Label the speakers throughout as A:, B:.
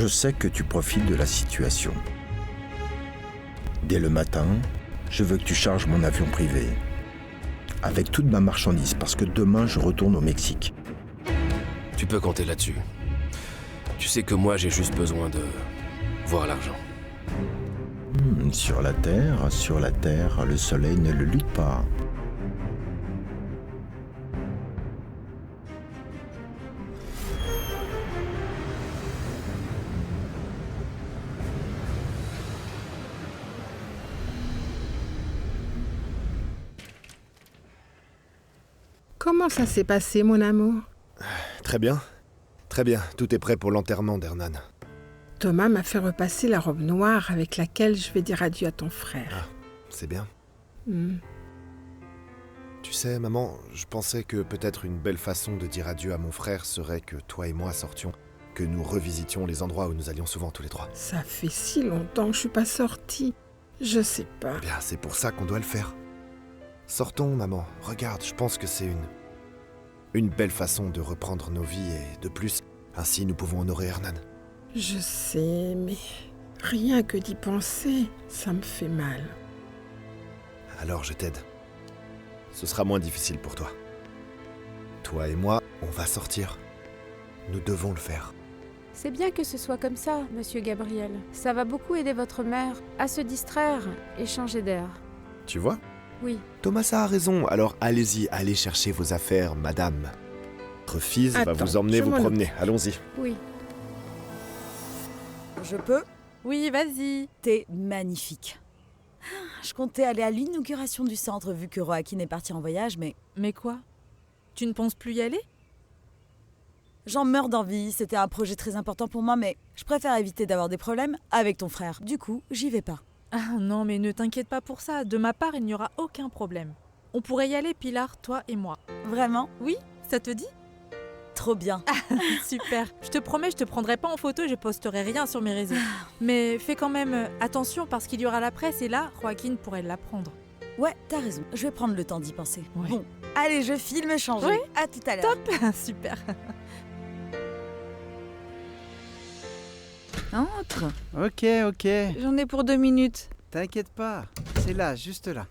A: Je sais que tu profites de la situation. Dès le matin, je veux que tu charges mon avion privé. Avec toute ma marchandise, parce que demain, je retourne au Mexique.
B: Tu peux compter là-dessus. Tu sais que moi, j'ai juste besoin de voir l'argent.
A: Sur la Terre, le soleil ne le lutte pas.
C: Comment ça s'est passé, mon amour?
D: Très bien. Très bien. Tout est prêt pour l'enterrement d'Hernan.
C: Thomas m'a fait repasser la robe noire avec laquelle je vais dire adieu à ton frère.
D: Ah, c'est bien.
C: Hmm.
D: Tu sais, maman, je pensais que peut-être une belle façon de dire adieu à mon frère serait que toi et moi sortions, que nous revisitions les endroits où nous allions souvent tous les trois.
C: Ça fait si longtemps que je suis pas sortie. Je sais pas.
D: Eh bien, c'est pour ça qu'on doit le faire. Sortons, maman. Regarde, je pense que c'est une belle façon de reprendre nos vies et de plus, ainsi nous pouvons honorer Hernan.
C: Je sais, mais rien que d'y penser, ça me fait mal.
D: Alors je t'aide. Ce sera moins difficile pour toi. Toi et moi, on va sortir. Nous devons le faire.
E: C'est bien que ce soit comme ça, monsieur Gabriel. Ça va beaucoup aider votre mère à se distraire et changer d'air.
D: Tu vois ?
E: Oui.
D: Thomas a raison, alors allez-y, allez chercher vos affaires, madame. Votre fils va
C: Attends,
D: vous emmener
C: je
D: vous
C: m'en
D: promener, allons-y.
E: Oui.
F: Je peux?
G: Oui, vas-y.
F: T'es magnifique. Je comptais aller à l'inauguration du centre vu que Joaquin est parti en voyage, mais
G: Mais quoi? Tu ne penses plus y aller?
F: j'en meurs d'envie. C'était un projet très important pour moi, mais je préfère éviter d'avoir des problèmes avec ton frère. Du coup, j'y vais pas.
G: Ah non, mais ne t'inquiète pas pour ça. De ma part, il n'y aura aucun problème. On pourrait y aller, Pilar, toi et moi.
F: Vraiment?
G: Oui, ça te dit?
F: Trop bien.
G: Super. Je te promets, je te prendrai pas en photo et je posterai rien sur mes réseaux. Mais fais quand même attention parce qu'il y aura la presse et là, Joaquin pourrait l'apprendre.
F: Ouais, t'as raison. Je vais prendre le temps d'y penser.
G: Ouais.
F: Bon, allez, je filme, changer.
G: Ouais.
F: À tout à l'heure.
G: Top. Super.
H: Entre.
I: Ok.
H: J'en ai pour 2 minutes.
I: T'inquiète pas. C'est là, juste là.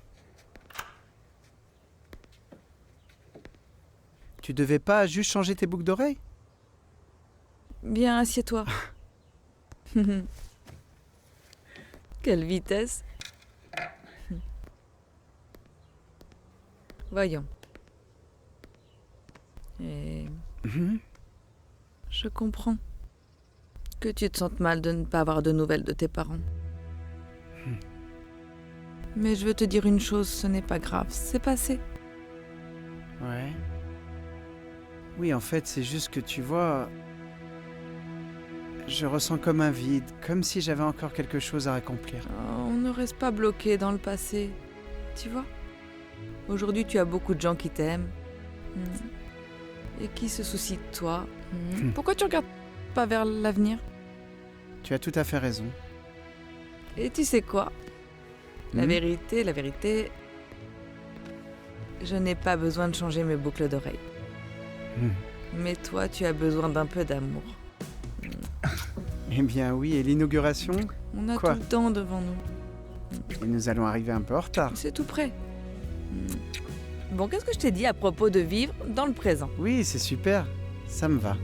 I: Tu devais pas juste changer tes boucles d'oreilles?
H: Bien, assieds-toi. Quelle vitesse. Voyons. Et je comprends que tu te sentes mal de ne pas avoir de nouvelles de tes parents. Mais je veux te dire une chose, ce n'est pas grave, c'est passé.
I: Ouais. Oui, en fait, c'est juste que tu vois... Je ressens comme un vide, comme si j'avais encore quelque chose à accomplir.
H: On ne reste pas bloqué dans le passé, tu vois. Aujourd'hui, tu as beaucoup de gens qui t'aiment et qui se soucient de toi. Pourquoi tu regardes pas vers l'avenir?
I: Tu as tout à fait raison.
H: Et tu sais quoi? La vérité, je n'ai pas besoin de changer mes boucles d'oreilles. Mais toi, tu as besoin d'un peu d'amour.
I: Eh bien oui, et l'inauguration?
H: On a
I: Quoi?
H: tout le temps devant nous.
I: Et nous allons arriver un peu en retard.
H: C'est tout prêt. Bon, qu'est-ce que je t'ai dit à propos de vivre dans le présent?
I: Oui, c'est super. Ça me va.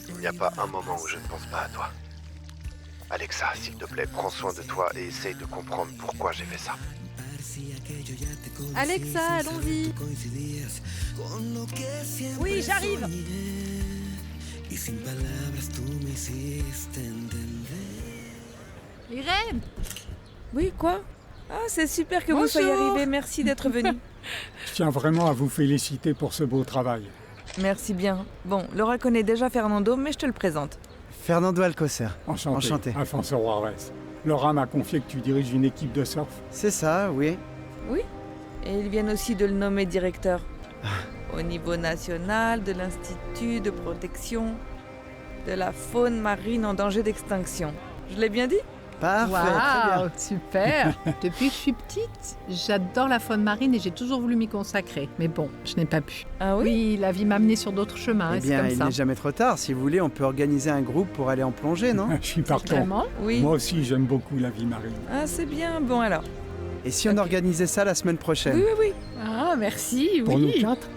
D: Il n'y a pas un moment où je ne pense pas à toi. Alexa, s'il te plaît, prends soin de toi et essaye de comprendre pourquoi j'ai fait ça.
G: Alexa, allons-y.
F: Oui, j'arrive.
G: Irène.
H: Oui, quoi? Ah, c'est super que vous soyez arrivés. Merci d'être venus.
J: Je tiens vraiment à vous féliciter pour ce beau travail.
H: Merci bien. Bon, Laura connaît déjà Fernando, mais je te le présente.
I: Fernando Alcocer.
J: Enchanté. Alfonso Juarez. Laura m'a confié que tu diriges une équipe de surf.
I: C'est ça, oui.
H: Oui. Et ils viennent aussi de le nommer directeur. Au niveau national de l'Institut de protection de la faune marine en danger d'extinction. Je l'ai bien dit?
I: Parfait, très bien.
K: Super. Depuis que je suis petite, j'adore la faune marine et j'ai toujours voulu m'y consacrer. Mais bon, je n'ai pas pu.
H: Ah oui?
K: Oui, la vie m'a amenée sur d'autres chemins,
I: Eh
K: et c'est
I: bien,
K: comme
I: il
K: ça.
I: n'est jamais trop tard. Si vous voulez, on peut organiser un groupe pour aller en plongée, non?
J: Je suis partant.
K: Vraiment?
H: Oui.
J: Moi aussi, j'aime beaucoup la vie marine.
H: Ah, c'est bien. Bon, alors.
I: Et si on organisait ça la semaine prochaine?
H: Oui, oui, oui.
K: Ah, merci,
J: Pour nous
K: oui.
J: 4?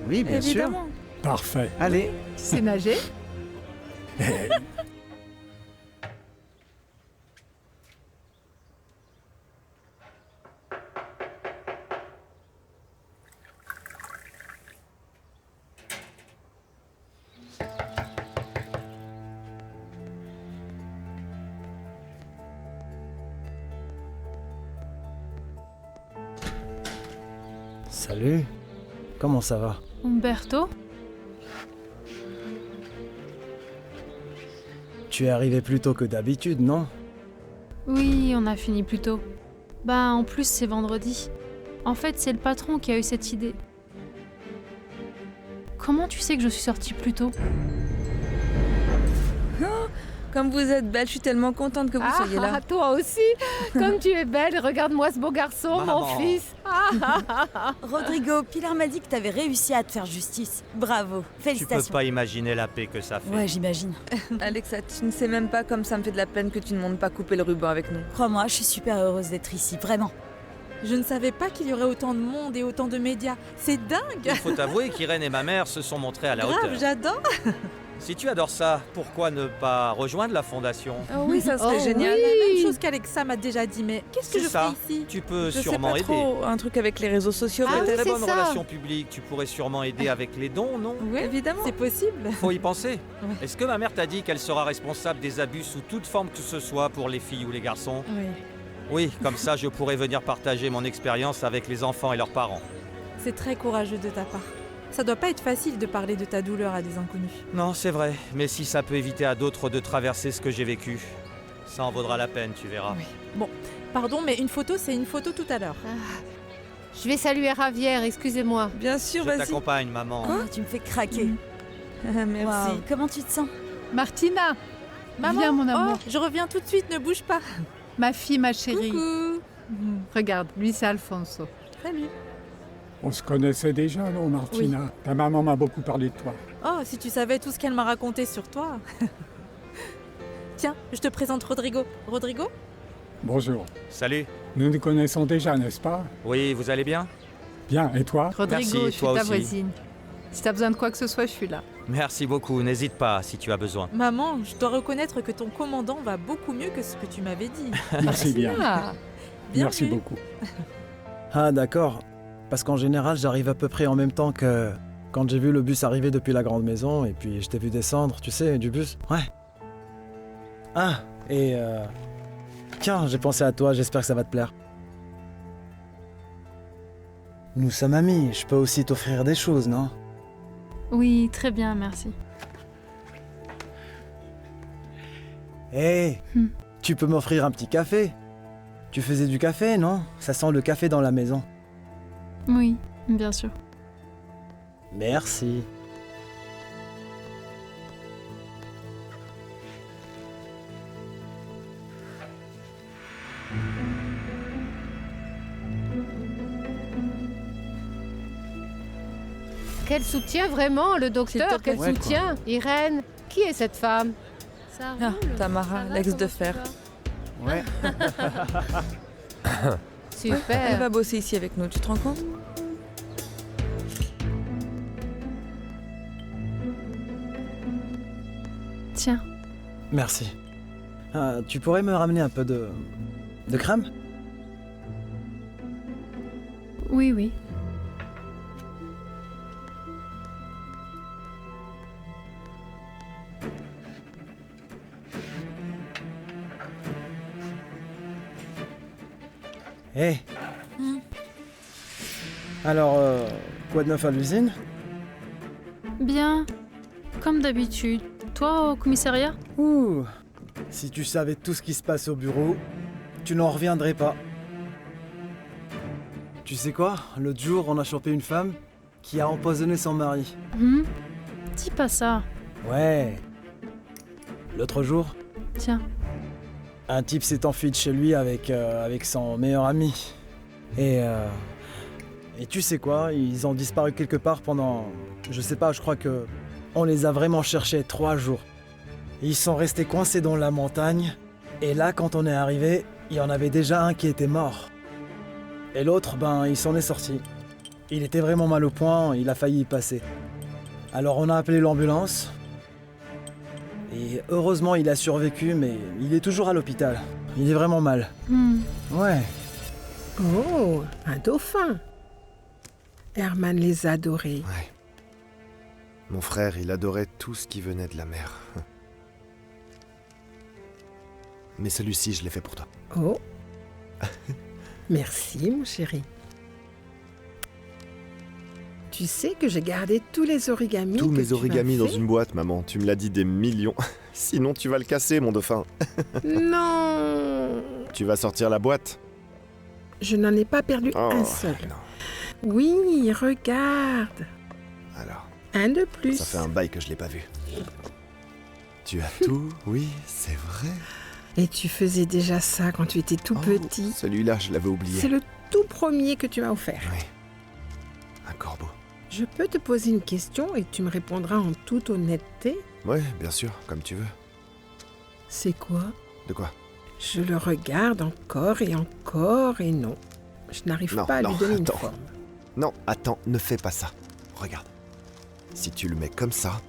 I: Oui, bien sûr.
H: Évidemment.
J: Parfait.
I: Allez,
K: Tu sais nager?
L: Salut, comment ça va?
E: Umberto?
L: Tu es arrivé plus tôt que d'habitude, non?
E: Oui, on a fini plus tôt. Bah, en plus, c'est vendredi. En fait, c'est le patron qui a eu cette idée. Comment tu sais que je suis sortie plus tôt?
H: Comme vous êtes belle, je suis tellement contente que vous soyez là.
K: Toi aussi. Comme tu es belle, regarde-moi ce beau garçon, mon fils.
F: Rodrigo, Pilar m'a dit que t'avais réussi à te faire justice. Bravo,
M: Tu peux
F: félicitations.
M: pas imaginer la paix que ça fait.
F: Ouais, j'imagine.
H: Alexa, tu ne sais même pas comme ça me fait de la peine que tu ne montes pas couper le ruban avec nous.
F: Crois-moi, je suis super heureuse d'être ici, vraiment.
G: Je ne savais pas qu'il y aurait autant de monde et autant de médias. C'est dingue.
M: Il faut avouer qu'Irène et ma mère se sont montrées à la
G: Grave,
M: hauteur.
G: j'adore.
M: Si tu adores ça, pourquoi ne pas rejoindre la fondation?
H: Ah oui, ça serait
G: Oh,
H: génial.
G: oui, la même chose qu'Alexa m'a déjà dit, mais qu'est-ce que
M: C'est
G: je
M: ça.
G: fais ici?
M: Tu peux
H: Je sais
M: sûrement
H: pas
M: aider.
H: trop, un truc avec les réseaux sociaux
M: Tu as
H: peut-être.
M: très bonne
K: c'est ça.
M: relation publique, tu pourrais sûrement aider avec les dons, non?
H: Oui, évidemment.
G: C'est possible.
M: Faut y penser.
G: Oui.
M: Est-ce que ma mère t'a dit qu'elle sera responsable des abus sous toute forme que ce soit pour les filles ou les garçons?
G: Oui.
M: Oui, comme ça je pourrais venir partager mon expérience avec les enfants et leurs parents.
G: C'est très courageux de ta part. Ça doit pas être facile de parler de ta douleur à des inconnus.
M: Non, c'est vrai, mais si ça peut éviter à d'autres de traverser ce que j'ai vécu, ça en vaudra la peine, tu verras.
G: Oui. Bon, pardon, mais une photo, c'est une photo tout à l'heure.
K: Je vais saluer Javier, excusez-moi.
H: Bien sûr,
M: Je
H: vas-y.
M: t'accompagne, maman.
F: Ah, tu me fais craquer.
H: Ah, merci.
F: Waouh, comment tu te sens?
K: Martina,
G: Maman,
K: viens mon amour.
G: oh, je reviens tout de suite, ne bouge pas.
K: Ma fille, ma chérie.
G: Coucou.
K: Regarde, lui c'est Alfonso.
G: Salut.
J: On se connaissait déjà, non, Martina? Ta maman m'a beaucoup parlé de toi.
G: Oh, si tu savais tout ce qu'elle m'a raconté sur toi. Tiens, je te présente Rodrigo. Rodrigo?
J: Bonjour.
M: Salut.
J: Nous nous connaissons déjà, n'est-ce pas?
M: Oui, vous allez bien?
J: Bien, et toi?
K: Rodrigo,
M: Merci,
K: je suis
M: toi
K: ta
M: aussi.
K: voisine. Si t'as besoin de quoi que ce soit, je suis là.
M: Merci beaucoup, n'hésite pas si tu as besoin.
G: Maman, je dois reconnaître que ton commandant va beaucoup mieux que ce que tu m'avais dit.
J: Merci bien.
K: Ah,
G: Bien
J: Merci
G: vu.
J: beaucoup.
L: Ah d'accord, parce qu'en général j'arrive à peu près en même temps que quand j'ai vu le bus arriver depuis la grande maison et puis je t'ai vu descendre, tu sais, du bus. Ouais. Ah, et tiens, j'ai pensé à toi, j'espère que ça va te plaire. Nous sommes amis, je peux aussi t'offrir des choses, non?
E: Oui, très bien, merci.
L: Hé, tu peux m'offrir un petit café? Tu faisais du café, non? Ça sent le café dans la maison.
E: Oui, bien sûr.
L: Merci.
K: quel soutien vraiment, le docteur,
H: S'il te plaît.
K: quel
L: Ouais,
K: soutien. Irène, qui est cette femme?
E: Ça
H: Ah,
E: roule.
H: Tamara,
E: Ça va,
H: l'ex
E: ton
H: de fer.
E: docteur?
I: Ouais.
H: Elle
K: Super.
H: va bosser ici avec nous, tu te rends compte?
E: Tiens,
L: Merci. Tu pourrais me ramener un peu de crème?
E: oui, oui.
L: Hé. Alors, quoi de neuf à l'usine?
E: Bien, comme d'habitude. Toi, au commissariat?
L: Ouh. Si tu savais tout ce qui se passe au bureau, tu n'en reviendrais pas. Tu sais quoi? L'autre jour, on a chopé une femme qui a empoisonné son mari.
E: Dis pas ça.
L: Ouais. L'autre jour,
E: Tiens.
L: Un type s'est enfui de chez lui avec son meilleur ami. Et tu sais quoi, ils ont disparu quelque part pendant... Je sais pas, je crois que... On les a vraiment cherchés 3 jours. Ils sont restés coincés dans la montagne. Et là, quand on est arrivé, il y en avait déjà un qui était mort. Et l'autre, il s'en est sorti. Il était vraiment mal au point, il a failli y passer. Alors on a appelé l'ambulance. Et heureusement, il a survécu, mais il est toujours à l'hôpital. Il est vraiment mal. Ouais.
C: Oh, un dauphin. Herman les adorait.
D: Ouais. Mon frère, il adorait tout ce qui venait de la mer. Mais celui-ci, je l'ai fait pour toi.
C: Oh. Merci, mon chéri. Tu sais que j'ai gardé tous les origamis.
D: Tous
C: que
D: mes
C: tu
D: origamis
C: m'as
D: dans
C: fait.
D: une boîte, maman. Tu me l'as dit des millions. Sinon, tu vas le casser, mon dauphin.
C: Non.
D: Tu vas sortir la boîte.
C: Je n'en ai pas perdu un seul.
D: Non.
C: Oui, regarde.
D: Alors,
C: Un de plus.
D: ça fait un bail que je l'ai pas vu. Tu as tout? Oui, c'est vrai.
C: Et tu faisais déjà ça quand tu étais tout petit.
D: Celui-là, je l'avais oublié.
C: C'est le tout premier que tu m'as offert.
D: Oui. Un corbeau.
C: Je peux te poser une question et tu me répondras en toute honnêteté?
D: Ouais, bien sûr, comme tu veux.
C: C'est quoi?
D: De quoi?
C: Je le regarde encore et non. Je n'arrive pas à lui donner une forme.
D: Non, attends, ne fais pas ça. Regarde. Si tu le mets comme ça...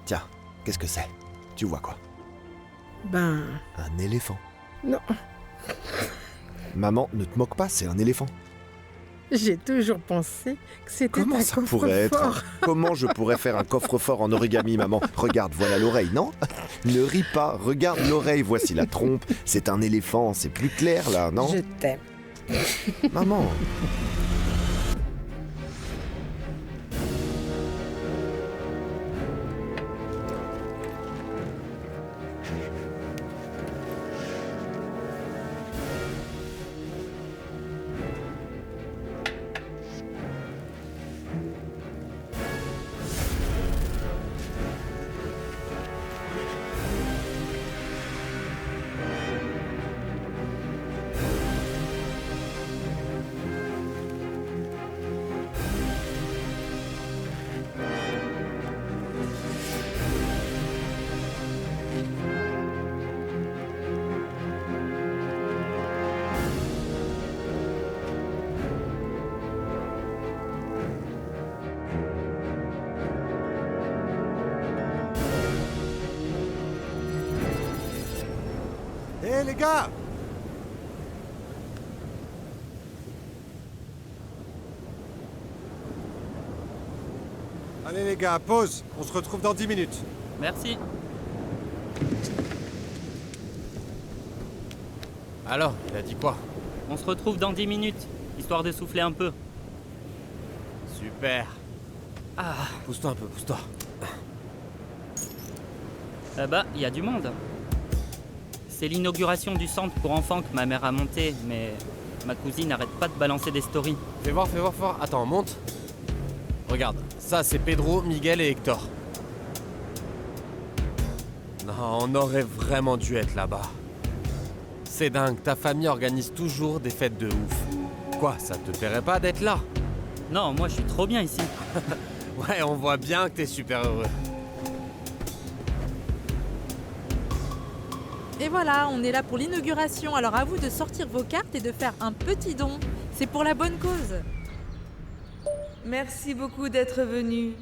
D: Tiens, qu'est-ce que c'est? Tu vois quoi?
C: Un
D: éléphant.
C: Non.
D: Maman, ne te moque pas, c'est un éléphant.
C: J'ai toujours pensé que c'était
D: Comment
C: un
D: ça pourrait être?
C: coffre-fort.
D: Comment je pourrais faire un coffre-fort en origami, maman? Regarde, voilà l'oreille, non? Ne ris pas, regarde l'oreille, voici la trompe. C'est un éléphant, c'est plus clair là, non?
C: Je t'aime.
D: Maman. Hé les gars! Allez les gars, pause. On se retrouve dans 10 minutes.
N: Merci.
B: Alors, il a dit quoi?
N: On se retrouve dans 10 minutes, histoire de souffler un peu.
B: Super. Ah, pousse-toi un peu, pousse-toi.
N: Là-bas, il y a du monde. C'est l'inauguration du centre pour enfants que ma mère a monté, mais ma cousine n'arrête pas de balancer des stories.
B: Fais voir, fais voir, fais voir. Attends, monte. Regarde, ça c'est Pedro, Miguel et Hector. Non, on aurait vraiment dû être là-bas. C'est dingue, ta famille organise toujours des fêtes de ouf. Quoi, ça te plairait pas d'être là?
N: Non, moi je suis trop bien ici.
B: Ouais, on voit bien que t'es super heureux.
G: Et voilà, on est là pour l'inauguration, alors à vous de sortir vos cartes et de faire un petit don. C'est pour la bonne cause.
H: Merci beaucoup d'être venu.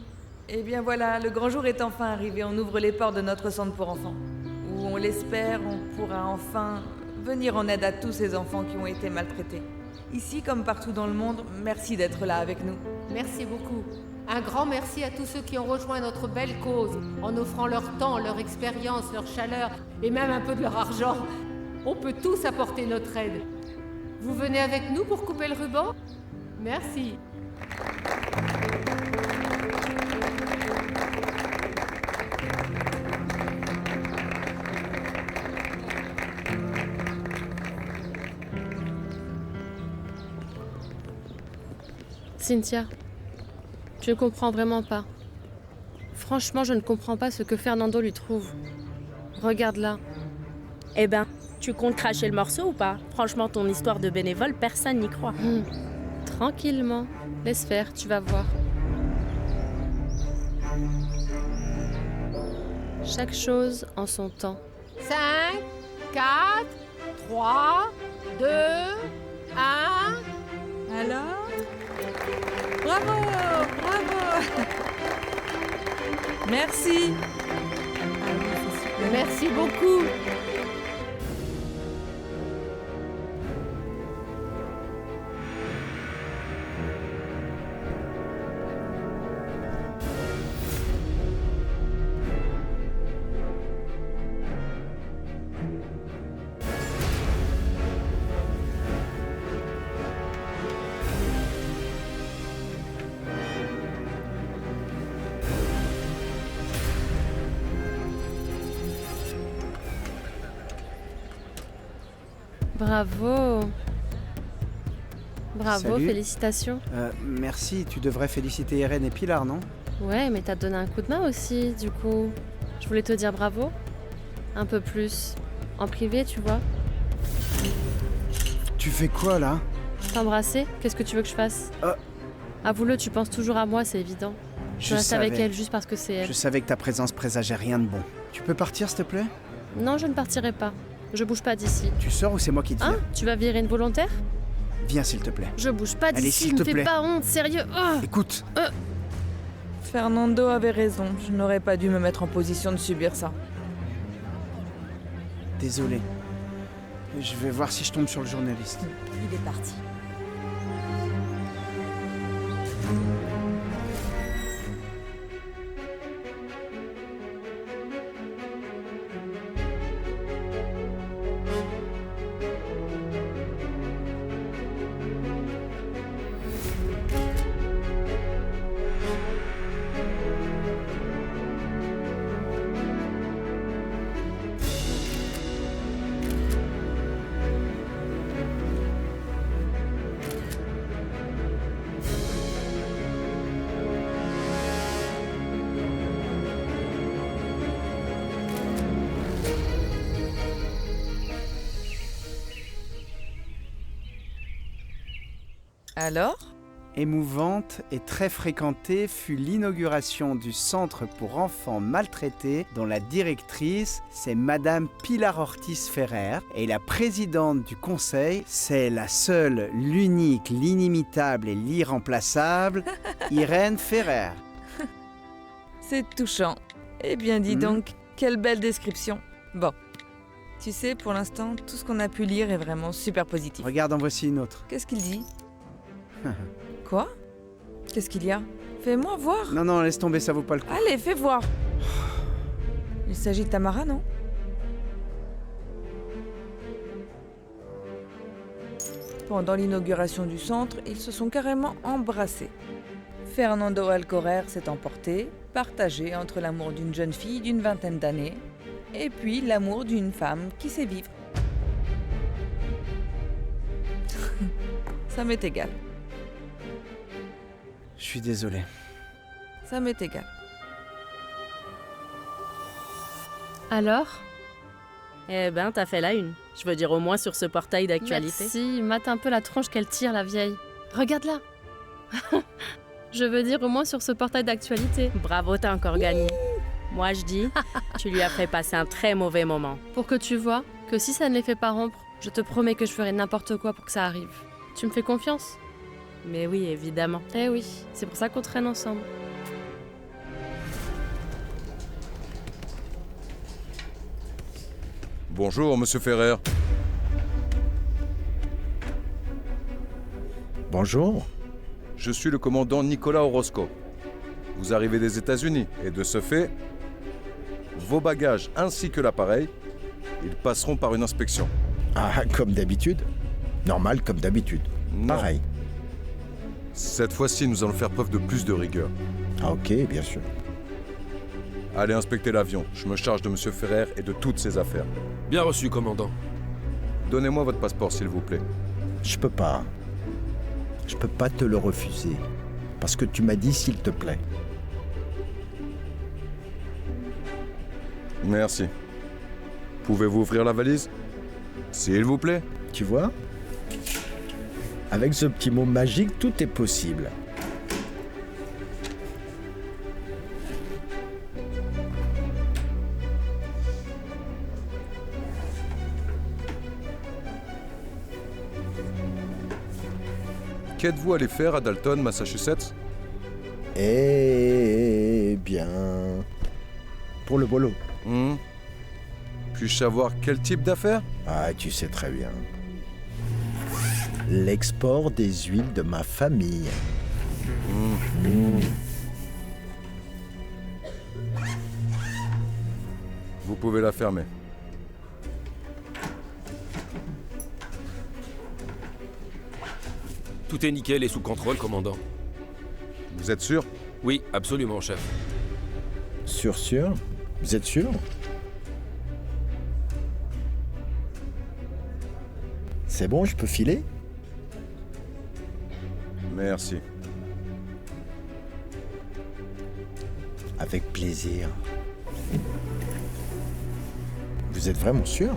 H: Eh bien voilà, le grand jour est enfin arrivé. On ouvre les portes de notre centre pour enfants. Où on l'espère, on pourra enfin venir en aide à tous ces enfants qui ont été maltraités. Ici comme partout dans le monde, merci d'être là avec nous.
O: Merci beaucoup. Un grand merci à tous ceux qui ont rejoint notre belle cause, en offrant leur temps, leur expérience, leur chaleur et même un peu de leur argent. On peut tous apporter notre aide. Vous venez avec nous pour couper le ruban? Merci.
P: Cynthia, je ne comprends vraiment pas. Franchement, je ne comprends pas ce que Fernando lui trouve. Regarde là.
Q: Eh ben, tu comptes cracher le morceau ou pas? Franchement, ton histoire de bénévole, personne n'y croit.
P: Tranquillement. Laisse faire, tu vas voir. Chaque chose en son temps.
O: 5, 4, 3, 2, 1...
H: Alors? Bravo! Bravo! Merci!
O: Merci beaucoup.
P: Bravo. Bravo,
I: Salut.
P: félicitations.
I: Merci, tu devrais féliciter Irène et Pilar, non?
P: Ouais, mais t'as donné un coup de main aussi, du coup. Je voulais te dire bravo. Un peu plus. En privé, tu vois.
I: Tu fais quoi, là?
P: T'embrasser? Qu'est-ce que tu veux que je fasse? Avoue-le, tu penses toujours à moi, c'est évident. Je reste avec elle juste parce que c'est elle.
I: Je savais que ta présence présageait rien de bon. Tu peux partir, s'il te plaît?
P: Non, je ne partirai pas. Je bouge pas d'ici.
I: Tu sors ou c'est moi qui te viens?
P: Hein? Tu vas virer une volontaire?
I: Viens, s'il te plaît.
P: Je bouge pas
I: Allez,
P: d'ici,
I: s'il
P: me
I: te
P: fais
I: plaît.
P: pas honte, sérieux. Oh
I: Écoute.
H: Fernando avait raison. Je n'aurais pas dû me mettre en position de subir ça.
I: Désolé. Je vais voir si je tombe sur le journaliste.
F: Il est parti. Alors?
I: Émouvante et très fréquentée fut l'inauguration du centre pour enfants maltraités dont la directrice, c'est Madame Pilar Ortiz Ferrer et la présidente du conseil, c'est la seule, l'unique, l'inimitable et l'irremplaçable Irène Ferrer.
H: C'est touchant. Eh bien, dis donc, quelle belle description. Bon. Tu sais, pour l'instant, tout ce qu'on a pu lire est vraiment super positif.
I: Regarde, en voici une autre.
H: Qu'est-ce qu'il dit? Quoi? Qu'est-ce qu'il y a? Fais-moi voir.
I: Non, non, laisse tomber, ça vaut pas le coup.
H: Allez, fais voir. Il s'agit de Tamara, non? Pendant l'inauguration du centre, ils se sont carrément embrassés. Fernando Alcorer s'est emporté, partagé entre l'amour d'une jeune fille d'une vingtaine d'années et puis l'amour d'une femme qui sait vivre. Ça m'est égal.
I: Je suis désolé.
H: Ça m'est égal.
P: Alors?
Q: Eh ben, t'as fait la une. Je veux dire, au moins sur ce portail d'actualité.
P: Merci, mate un peu la tronche qu'elle tire, la vieille. Regarde-la. Je veux dire, au moins sur ce portail d'actualité.
Q: Bravo, t'as encore gagné. Moi, je dis, tu lui as fait passer un très mauvais moment.
P: Pour que tu vois que si ça ne les fait pas rompre, je te promets que je ferai n'importe quoi pour que ça arrive. Tu me fais confiance?
Q: Mais oui, évidemment.
P: Eh oui, c'est pour ça qu'on traîne ensemble.
R: Bonjour, monsieur Ferrer.
A: Bonjour.
R: Je suis le commandant Nicolas Orozco. Vous arrivez des États-Unis et de ce fait, vos bagages ainsi que l'appareil, ils passeront par une inspection.
A: Ah, comme d'habitude? Normal comme d'habitude.
R: Non.
A: Pareil.
R: Cette fois-ci, nous allons faire preuve de plus de rigueur.
A: Ah, ok, bien sûr.
R: Allez inspecter l'avion. Je me charge de monsieur Ferrer et de toutes ses affaires.
S: Bien reçu, commandant.
R: Donnez-moi votre passeport, s'il vous plaît.
A: Je peux pas. Je peux pas te le refuser. Parce que tu m'as dit s'il te plaît.
R: Merci. Pouvez-vous ouvrir la valise? S'il vous plaît.
A: Tu vois? Avec ce petit mot magique, tout est possible.
R: Qu'êtes-vous allé faire à Dalton, Massachusetts?
A: Eh bien... pour le boulot.
R: Puis-je savoir quel type d'affaires?
A: Ah, tu sais très bien. L'export des huiles de ma famille.
R: Vous pouvez la fermer.
S: Tout est nickel et sous contrôle, commandant.
R: Vous êtes sûr?
S: Oui, absolument, chef.
A: Sûr? Vous êtes sûr? C'est bon, je peux filer?
R: Merci.
A: Avec plaisir. Vous êtes vraiment sûr?